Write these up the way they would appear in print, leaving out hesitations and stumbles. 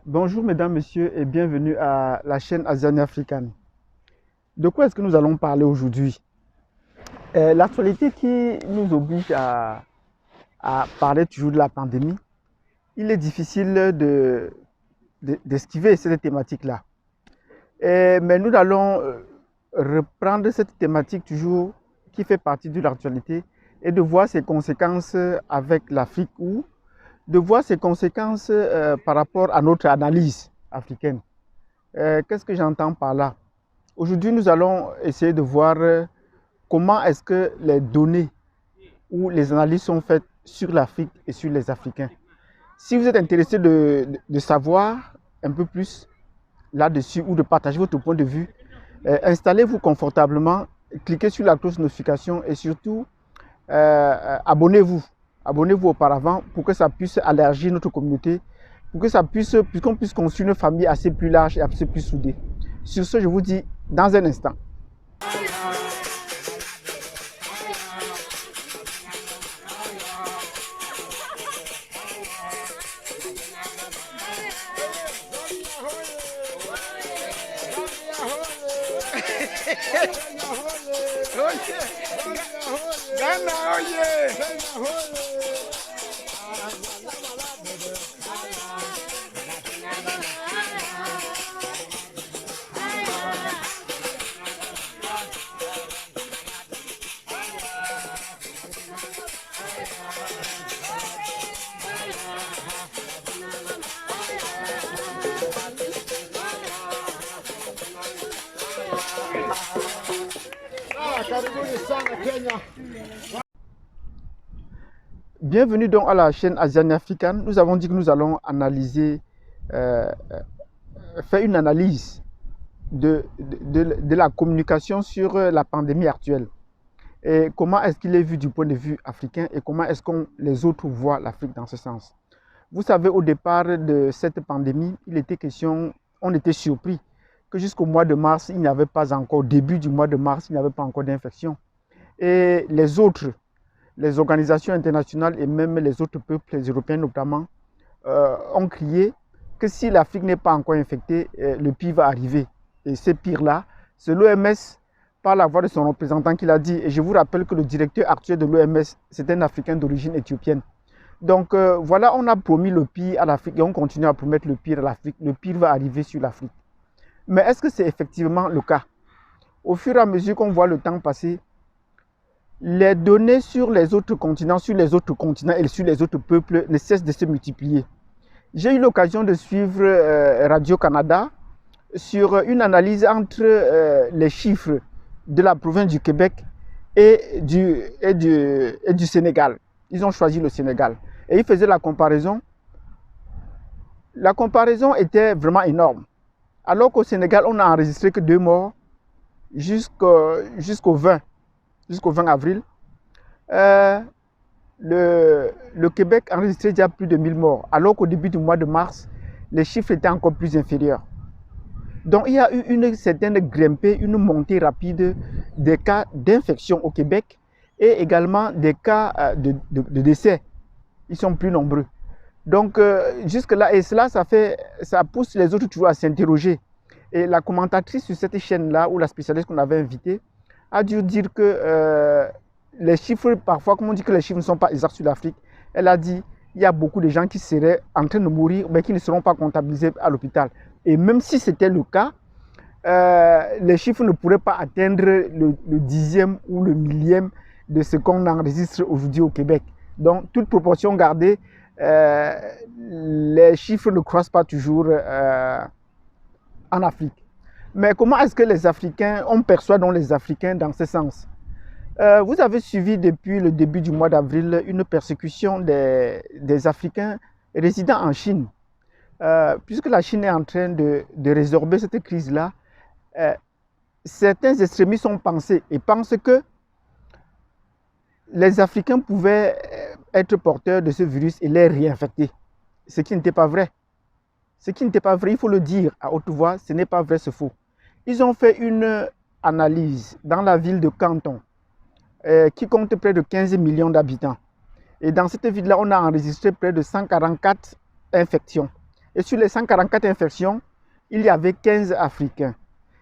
Bonjour mesdames, messieurs et bienvenue à la chaîne Asian African. De quoi est-ce que nous allons parler aujourd'hui? L'actualité qui nous oblige à parler toujours de la pandémie, il est difficile d'esquiver cette thématique-là. Mais nous allons reprendre cette thématique toujours qui fait partie de l'actualité et de voir ses conséquences avec l'Afrique ou de voir ses conséquences par rapport à notre analyse africaine. Qu'est-ce que j'entends par là? Aujourd'hui, nous allons essayer de voir comment est-ce que les données ou les analyses sont faites sur l'Afrique et sur les Africains. Si vous êtes intéressé de savoir un peu plus là-dessus ou de partager votre point de vue, installez-vous confortablement, cliquez sur la cloche de notification et surtout abonnez-vous. Abonnez-vous auparavant pour que ça puisse élargir notre communauté, pour que ça puisse, qu'on puisse construire une famille assez plus large et assez plus soudée. Sur ce, je vous dis dans un instant. Bienvenue donc à la chaîne Asian African. Nous avons dit que nous allons analyser, faire une analyse de la communication sur la pandémie actuelle. Et comment est-ce qu'il est vu du point de vue africain et comment est-ce que les autres voient l'Afrique dans ce sens. Vous savez, au départ de cette pandémie, il était question, on était surpris que jusqu'au mois de mars, il n'y avait pas encore, début du mois de mars, il n'y avait pas encore d'infection. Et les autres, les organisations internationales et même les autres peuples, les Européens notamment, ont crié que si l'Afrique n'est pas encore infectée, le pire va arriver. Et ce pire-là, c'est l'OMS, par la voix de son représentant, qui l'a dit. Et je vous rappelle que le directeur actuel de l'OMS, c'est un Africain d'origine éthiopienne. Donc voilà, on a promis le pire à l'Afrique et on continue à promettre le pire à l'Afrique. Le pire va arriver sur l'Afrique. Mais est-ce que c'est effectivement le cas? Au fur et à mesure qu'on voit le temps passer, les données sur les autres continents et sur les autres peuples ne cessent de se multiplier. J'ai eu l'occasion de suivre Radio-Canada sur une analyse entre les chiffres de la province du Québec et du Sénégal. Ils ont choisi le Sénégal. Et ils faisaient la comparaison. La comparaison était vraiment énorme. Alors qu'au Sénégal, on n'a enregistré que 2 morts jusqu'au 20 avril. Le Québec a enregistré déjà plus de 1000 morts, alors qu'au début du mois de mars, les chiffres étaient encore plus inférieurs. Donc il y a eu une certaine grimpée, une montée rapide des cas d'infection au Québec et également des cas de décès. Ils sont plus nombreux. Donc jusque-là, et cela, ça pousse les autres toujours à s'interroger. Et la commentatrice sur cette chaîne-là, ou la spécialiste qu'on avait invitée, a dû dire que les chiffres, parfois, comme on dit que les chiffres ne sont pas exacts sur l'Afrique, elle a dit qu'il y a beaucoup de gens qui seraient en train de mourir, mais qui ne seront pas comptabilisés à l'hôpital. Et même si c'était le cas, les chiffres ne pourraient pas atteindre le 10e ou le 1000e de ce qu'on enregistre aujourd'hui au Québec. Donc, toute proportion gardée, les chiffres ne croissent pas toujours en Afrique. Mais comment est-ce que les Africains, on perçoit donc les Africains dans ce sens? Vous avez suivi depuis le début du mois d'avril une persécution des Africains résidant en Chine. Puisque la Chine est en train de résorber cette crise-là, certains extrémistes ont pensé et pensent que les Africains pouvaient être porteurs de ce virus et les réinfecter. Ce qui n'était pas vrai. Ce qui n'était pas vrai, il faut le dire à haute voix, ce n'est pas vrai, c'est faux. Ils ont fait une analyse dans la ville de Canton, qui compte près de 15 millions d'habitants. Et dans cette ville-là, on a enregistré près de 144 infections. Et sur les 144 infections, il y avait 15 Africains.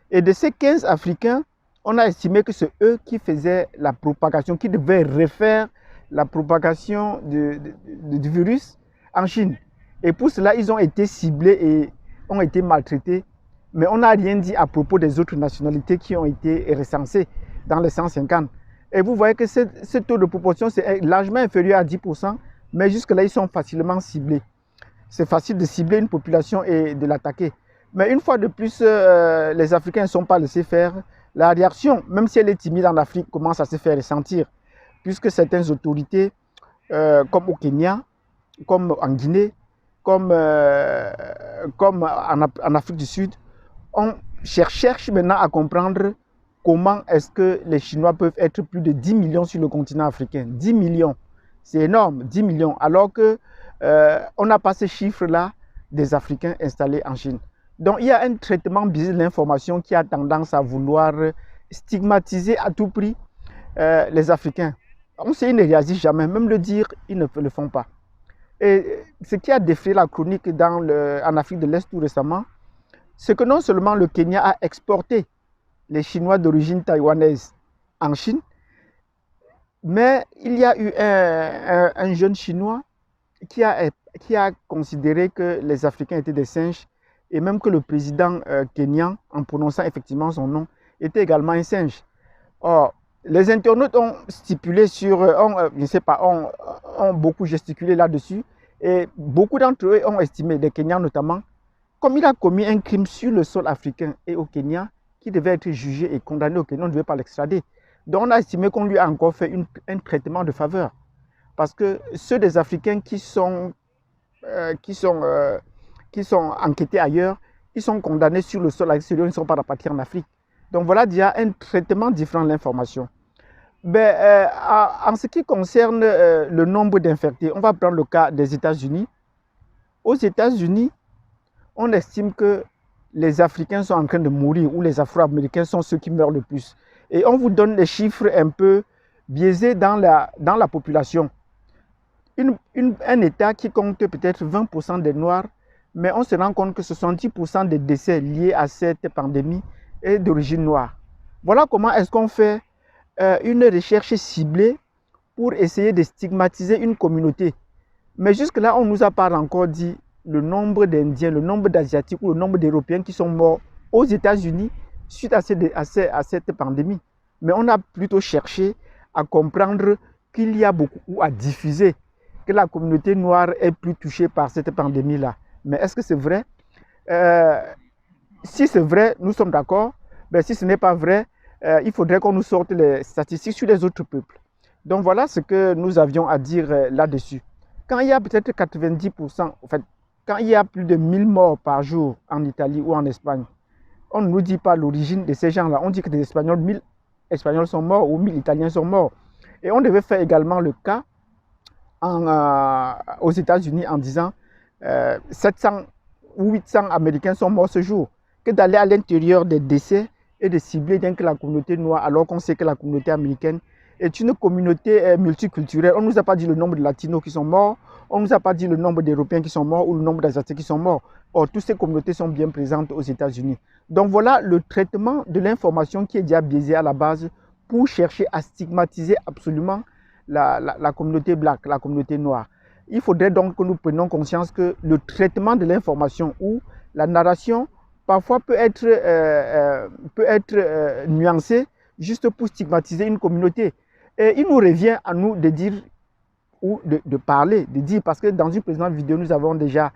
Et de ces 15 Africains, on a estimé que c'est eux qui faisaient la propagation, qui devaient refaire la propagation du virus en Chine. Et pour cela, ils ont été ciblés et ont été maltraités. Mais on n'a rien dit à propos des autres nationalités qui ont été recensées dans les 150. Et vous voyez que ce taux de proportion, c'est largement inférieur à 10%, mais jusque-là, ils sont facilement ciblés. C'est facile de cibler une population et de l'attaquer. Mais une fois de plus, les Africains ne sont pas laissés faire. La réaction, même si elle est timide en Afrique, commence à se faire ressentir, puisque certaines autorités, comme au Kenya, comme en Guinée, comme en Afrique du Sud, cherchent maintenant à comprendre comment est-ce que les Chinois peuvent être plus de 10 millions sur le continent africain. 10 millions, c'est énorme, 10 millions, alors qu'on n'a pas ces chiffres-là des Africains installés en Chine. Donc, il y a un traitement biaisé de l'information qui a tendance à vouloir stigmatiser à tout prix les Africains. On sait, ils ne réagissent jamais, même le dire, ils ne le font pas. Et ce qui a défrayé la chronique en Afrique de l'Est tout récemment, c'est que non seulement le Kenya a exporté les Chinois d'origine taïwanaise en Chine, mais il y a eu un jeune Chinois qui a considéré que les Africains étaient des singes et même que le président kenyan, en prononçant effectivement son nom, était également un singe. Or, les internautes ont stipulé je ne sais pas, ont beaucoup gesticulé là-dessus et beaucoup d'entre eux ont estimé, des Kenyans notamment, comme il a commis un crime sur le sol africain et au Kenya, qui devait être jugé et condamné au Kenya, on ne devait pas l'extrader. Donc on a estimé qu'on lui a encore fait un traitement de faveur. Parce que ceux des Africains qui sont enquêtés ailleurs, ils sont condamnés sur le sol extérieur, ils ne sont pas rapatriés en Afrique. Donc voilà déjà un traitement différent de l'information. En ce qui concerne le nombre d'infectés, on va prendre le cas des États-Unis. Aux États-Unis, on estime que les Africains sont en train de mourir ou les Afro-Américains sont ceux qui meurent le plus. Et on vous donne les chiffres un peu biaisés dans la population. Un État qui compte peut-être 20% des Noirs, mais on se rend compte que 70% des décès liés à cette pandémie est d'origine noire. Voilà comment est-ce qu'on fait une recherche ciblée pour essayer de stigmatiser une communauté. Mais jusque-là, on ne nous a pas encore dit le nombre d'Indiens, le nombre d'Asiatiques ou le nombre d'Européens qui sont morts aux États-Unis suite à cette pandémie. Mais on a plutôt cherché à comprendre qu'il y a beaucoup, ou à diffuser que la communauté noire est plus touchée par cette pandémie-là. Mais est-ce que c'est vrai? Si c'est vrai, nous sommes d'accord. Mais si ce n'est pas vrai, il faudrait qu'on nous sorte les statistiques sur les autres peuples. Donc voilà ce que nous avions à dire là-dessus. Quand il y a peut-être 90%, en fait, quand il y a plus de 1000 morts par jour en Italie ou en Espagne, on ne nous dit pas l'origine de ces gens-là. On dit que des Espagnols, 1000 Espagnols sont morts ou 1000 Italiens sont morts. Et on devait faire également le cas aux États-Unis en disant 700 ou 800 Américains sont morts ce jour. Que d'aller à l'intérieur des décès et de cibler bien que la communauté noire, alors qu'on sait que la communauté américaine est une communauté multiculturelle. On ne nous a pas dit le nombre de Latinos qui sont morts, on ne nous a pas dit le nombre d'Européens qui sont morts ou le nombre d'Asiatiques qui sont morts. Or, toutes ces communautés sont bien présentes aux États-Unis. Donc voilà le traitement de l'information qui est déjà biaisé à la base pour chercher à stigmatiser absolument la communauté black, la communauté noire. Il faudrait donc que nous prenions conscience que le traitement de l'information ou la narration parfois peut être nuancé juste pour stigmatiser une communauté. Et il nous revient à nous de dire ou de parler, de dire, parce que dans une précédente vidéo, nous avons déjà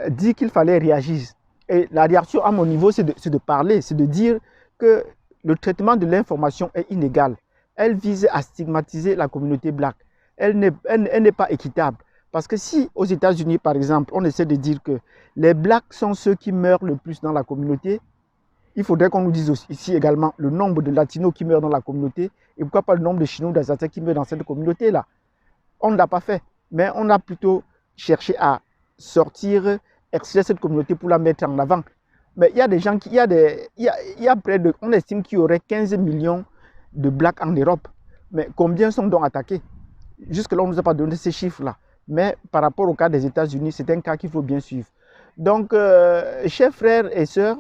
dit qu'il fallait réagir. Et la réaction à mon niveau, c'est de parler, c'est de dire que le traitement de l'information est inégal. Elle vise à stigmatiser la communauté black. Elle n'est pas équitable. Parce que si aux États-Unis, par exemple, on essaie de dire que les blacks sont ceux qui meurent le plus dans la communauté, il faudrait qu'on nous dise aussi, ici également le nombre de Latinos qui meurent dans la communauté et pourquoi pas le nombre de Chinois ou d'Asiatiques qui meurent dans cette communauté-là. On ne l'a pas fait, mais on a plutôt cherché à sortir, extraire cette communauté pour la mettre en avant. Mais il y a des gens qui, on estime qu'il y aurait 15 millions de blacks en Europe. Mais combien sont donc attaqués? Jusque-là, on ne nous a pas donné ces chiffres-là. Mais par rapport au cas des États-Unis, c'est un cas qu'il faut bien suivre. Donc, chers frères et sœurs,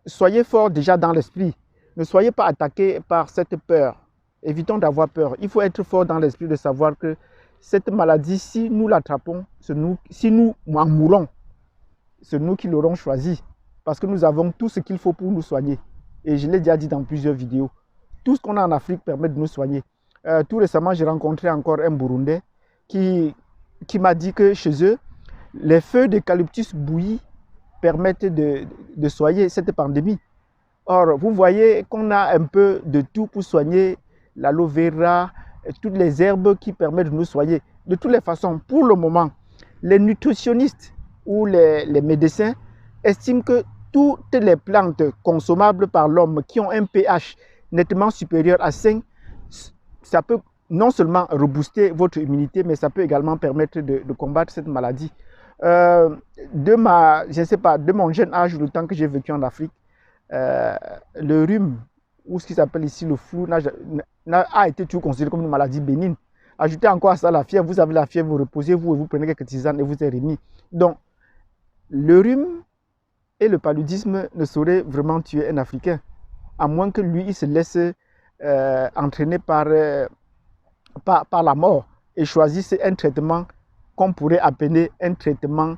soyez forts déjà dans l'esprit. Ne soyez pas attaqués par cette peur. Évitons d'avoir peur. Il faut être fort dans l'esprit de savoir que cette maladie, si nous l'attrapons, si nous en mourons, c'est nous qui l'aurons choisi. Parce que nous avons tout ce qu'il faut pour nous soigner. Et je l'ai déjà dit dans plusieurs vidéos. Tout ce qu'on a en Afrique permet de nous soigner. Tout récemment, j'ai rencontré encore un Burundais qui m'a dit que chez eux, les feuilles d'eucalyptus bouillies permettent de soigner cette pandémie. Or, vous voyez qu'on a un peu de tout pour soigner l'aloe vera, toutes les herbes qui permettent de nous soigner. De toutes les façons, pour le moment, les nutritionnistes ou les médecins estiment que toutes les plantes consommables par l'homme qui ont un pH nettement supérieur à 5, ça peut non seulement rebooster votre immunité, mais ça peut également permettre de combattre cette maladie. De mon jeune âge, le temps que j'ai vécu en Afrique, le rhume, ou ce qui s'appelle ici le flou, a été toujours considéré comme une maladie bénigne. Ajoutez encore à ça la fièvre, vous avez la fièvre, vous reposez-vous et vous prenez quelques tisanes et vous êtes remis. Donc, le rhume et le paludisme ne sauraient vraiment tuer un Africain, à moins que lui, il se laisse entraîner par la mort et choisisse un traitement qu'on pourrait appeler un traitement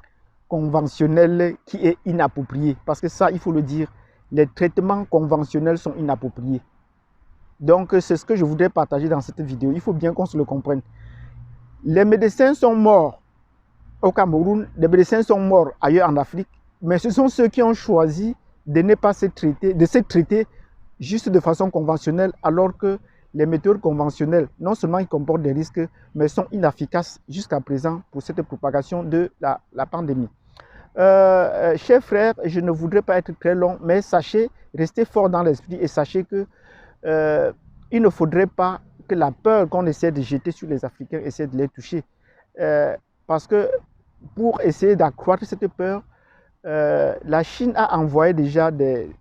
conventionnel qui est inapproprié. Parce que ça, il faut le dire, les traitements conventionnels sont inappropriés. Donc, c'est ce que je voudrais partager dans cette vidéo. Il faut bien qu'on se le comprenne. Les médecins sont morts au Cameroun, les médecins sont morts ailleurs en Afrique, mais ce sont ceux qui ont choisi de ne pas se traiter juste de façon conventionnelle, alors que les méthodes conventionnelles, non seulement ils comportent des risques, mais sont inefficaces jusqu'à présent pour cette propagation de la pandémie. Chers frères, je ne voudrais pas être très long, mais sachez, restez fort dans l'esprit et sachez que il ne faudrait pas que la peur qu'on essaie de jeter sur les Africains essaie de les toucher. Parce que pour essayer d'accroître cette peur, la Chine a envoyé déjà des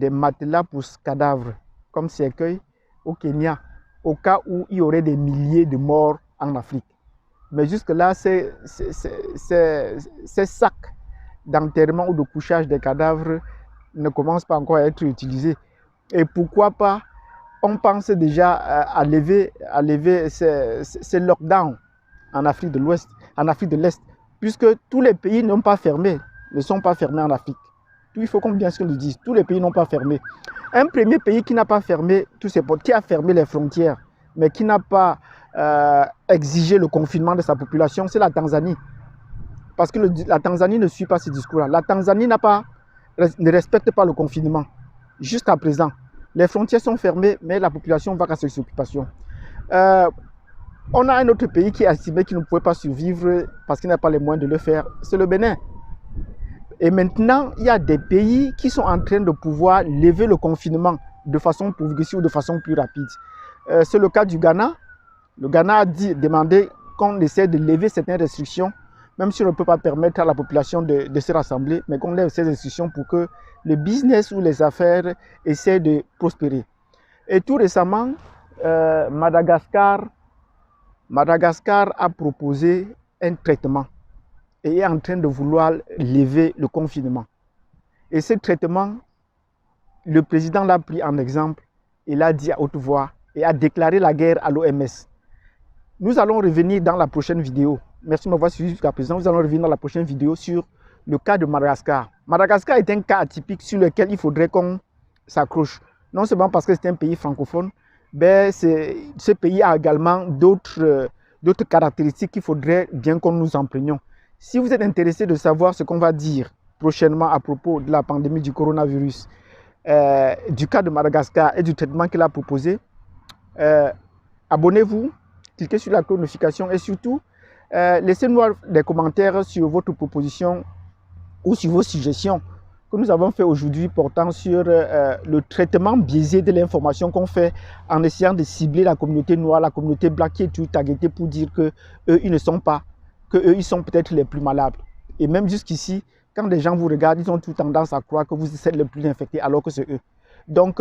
matelas pour cadavres, comme cercueil, au Kenya, au cas où il y aurait des milliers de morts en Afrique. Mais jusque-là, ces sacs d'enterrement ou de couchage des cadavres ne commencent pas encore à être utilisés. Et pourquoi pas, on pense déjà à lever ces lockdowns en Afrique de l'Ouest, en Afrique de l'Est, puisque tous les pays n'ont pas fermé, ne sont pas fermés en Afrique. Il faut qu'on bien se le dise, tous les pays n'ont pas fermé. Un premier pays qui n'a pas fermé tous ses portes, qui a fermé les frontières, mais qui n'a pas exigé le confinement de sa population, c'est la Tanzanie. Parce que la Tanzanie ne suit pas ce discours-là. La Tanzanie ne respecte pas le confinement. Jusqu'à présent, les frontières sont fermées, mais la population va à ses occupations. On a un autre pays qui a estimé qu'il ne pouvait pas survivre parce qu'il n'a pas les moyens de le faire, c'est le Bénin. Et maintenant, il y a des pays qui sont en train de pouvoir lever le confinement de façon progressive ou de façon plus rapide. C'est le cas du Ghana. Le Ghana a demandé qu'on essaie de lever certaines restrictions, même si on ne peut pas permettre à la population de se rassembler, mais qu'on lève ces restrictions pour que le business ou les affaires essaient de prospérer. Et tout récemment, Madagascar a proposé un traitement et est en train de vouloir lever le confinement. Et ce traitement, le président l'a pris en exemple et l'a dit à haute voix et a déclaré la guerre à l'OMS. Nous allons revenir dans la prochaine vidéo. Merci de m'avoir suivi jusqu'à présent. Nous allons revenir dans la prochaine vidéo sur le cas de Madagascar. Madagascar est un cas atypique sur lequel il faudrait qu'on s'accroche. Non seulement parce que c'est un pays francophone, mais ce pays a également d'autres caractéristiques qu'il faudrait bien qu'on nous en prenions. Si vous êtes intéressé de savoir ce qu'on va dire prochainement à propos de la pandémie du coronavirus, du cas de Madagascar et du traitement qu'il a proposé, abonnez-vous, cliquez sur la cloche de notification et surtout, laissez-nous des commentaires sur votre proposition ou sur vos suggestions que nous avons fait aujourd'hui portant sur le traitement biaisé de l'information qu'on fait en essayant de cibler la communauté noire, la communauté black qui est tout targetée pour dire qu'eux, ils ne sont pas, qu'eux, ils sont peut-être les plus malades. Et même jusqu'ici, quand les gens vous regardent, ils ont tout tendance à croire que vous êtes les plus infectés alors que c'est eux. Donc,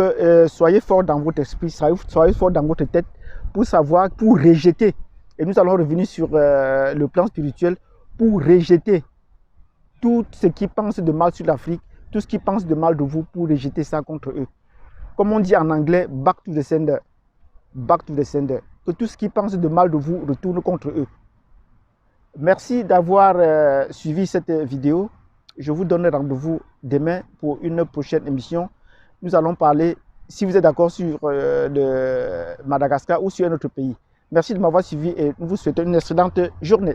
soyez forts dans votre esprit, soyez forts dans votre tête pour savoir, pour rejeter Et nous allons revenir sur le plan spirituel pour rejeter tout ce qui pense de mal sur l'Afrique, tout ce qui pense de mal de vous, pour rejeter ça contre eux. Comme on dit en anglais, back to the sender. Back to the sender. Que tout ce qui pense de mal de vous retourne contre eux. Merci d'avoir suivi cette vidéo. Je vous donne rendez-vous demain pour une prochaine émission. Nous allons parler, si vous êtes d'accord, sur le Madagascar ou sur un autre pays. Merci de m'avoir suivi et nous vous souhaitons une excellente journée.